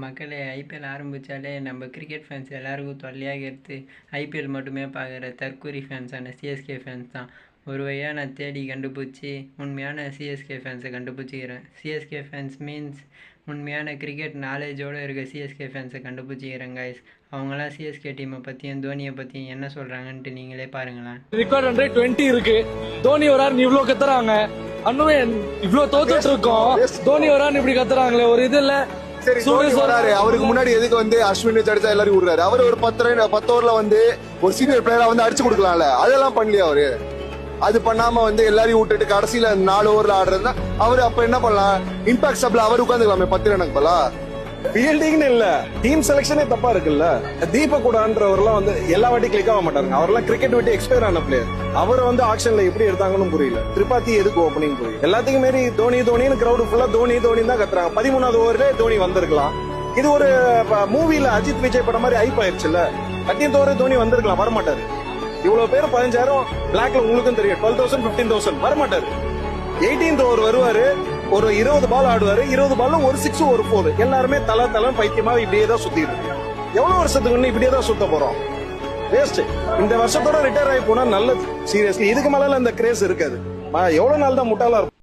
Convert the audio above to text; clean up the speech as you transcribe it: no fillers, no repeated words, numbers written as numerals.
மக்களே ஐபிஎல் ஆரம்பித்தாலே நம்ம cricket fans எல்லாருக்கும் தொல்லையாக எடுத்து ஐபிஎல் மட்டுமே பார்க்குற தற்கூரி ஃபேன்ஸான சிஎஸ்கே ஃபேன்ஸ் தான். ஒரு வழியாக நான் தேடி கண்டுபிடிச்சி உண்மையான சிஎஸ்கே ஃபேன்ஸை கண்டுபிடிச்சிக்கிறேன். சிஎஸ்கே ஃபேன்ஸ் மீன்ஸ் உண்மையான கிரிக்கெட் நாலேஜோடு இருக்க சிஎஸ்கே ஃபேன்ஸை கண்டுபிடிச்சிக்கிறேன் கைஸ். அவங்களாம் சிஎஸ்கே டீமை பற்றியும் தோனியை பற்றியும் என்ன சொல்கிறாங்கன்ட்டு நீங்களே பாருங்களேன். ரெக்கார்ட் 120 இருக்கு. தோனி வராருன்னு இவ்வளோ கத்துறாங்க. அண்ணுவே இவ்வளோ தோத்துட்டு இருக்கோம். தோனி வராருன்னு இப்படி கத்துறாங்களே ஒரு இது இல்லை. சரி, வராரு. அவருக்கு முன்னாடி எதுக்கு வந்து அஸ்வின் ஜடேஜா எல்லாரும் விடுறாரு? அவர் ஒரு 10 ஓவர்ல வந்து ஒரு சீனியர் பிளேயரா வந்து அடிச்சு கொடுக்கலாம்ல, அதெல்லாம் பண்ணலையா அவரு? அது பண்ணாம வந்து எல்லாரையும் விட்டுட்டு கடைசியில 4 ஓவர்ல ஆடுறதுனா அவரு அப்ப என்ன பண்ணலாம்? இம்பாக்ட் சப்ல அவர் உட்காந்துக்கலாமே 10 ரனுக்கு போல. ஃபீல்டிங்னு இல்ல, டீம் செலக்ஷனே தப்பா இருக்குல்ல. தீபக் கூடன்றவர்லாம் வந்து எல்லா வாட்டி கிளிக் ஆக மாட்டாருங்க. அவர்லாம் கிரிக்கெட் விட்டு எக்ஸ்பயர் ஆன பிளேயர். அவரை வந்து ஆக்ஷன்ல எப்படி எடுத்தாங்கன்னு புரியல. திரிபாதி எதுக்கு ஓப்பனிங் புரியல. எல்லாத்துக்கும் மாரி தோனி தோனின்னு கிரௌடு ஃபுல்லா தோனி தோனி தான் கத்துறாங்க. 13வது ஓவர்ல தோனி வந்திருக்கலாம். இது ஒரு மூவில அஜித் விஜய் படம் மாதிரி ஐப் ஆயிடுச்சுல்ல. 18th ஓவர் தோனி வந்திருக்கலாம், வரமாட்டாரு. இவ்வளவு பேர் 15,000 பிளாக்ல உங்களுக்கும் தெரியும். 12,000 15,000 வரமாட்டாரு. 18th ஓவர் வருவாரு, ஒரு 20 பால் ஆடுவாரு. 20 பால்ல ஒரு 6 ஒரு 4. எல்லாருமே தலை பைத்தியமா இப்படியே தான் சுத்திட்டு இருக்கு. எவ்வளவு வருஷத்துக்கு இப்படியே தான் சுத்த போறோம்? வேஸ்ட். இந்த வருஷத்தோட ரிட்டையர் ஆகி போனா நல்லது. சீரியஸ்லி இதுக்கு மேல இந்த கிரேஸ் இருக்காது. எவ்வளவு நாள் தான் முட்டாளா இருக்கும்.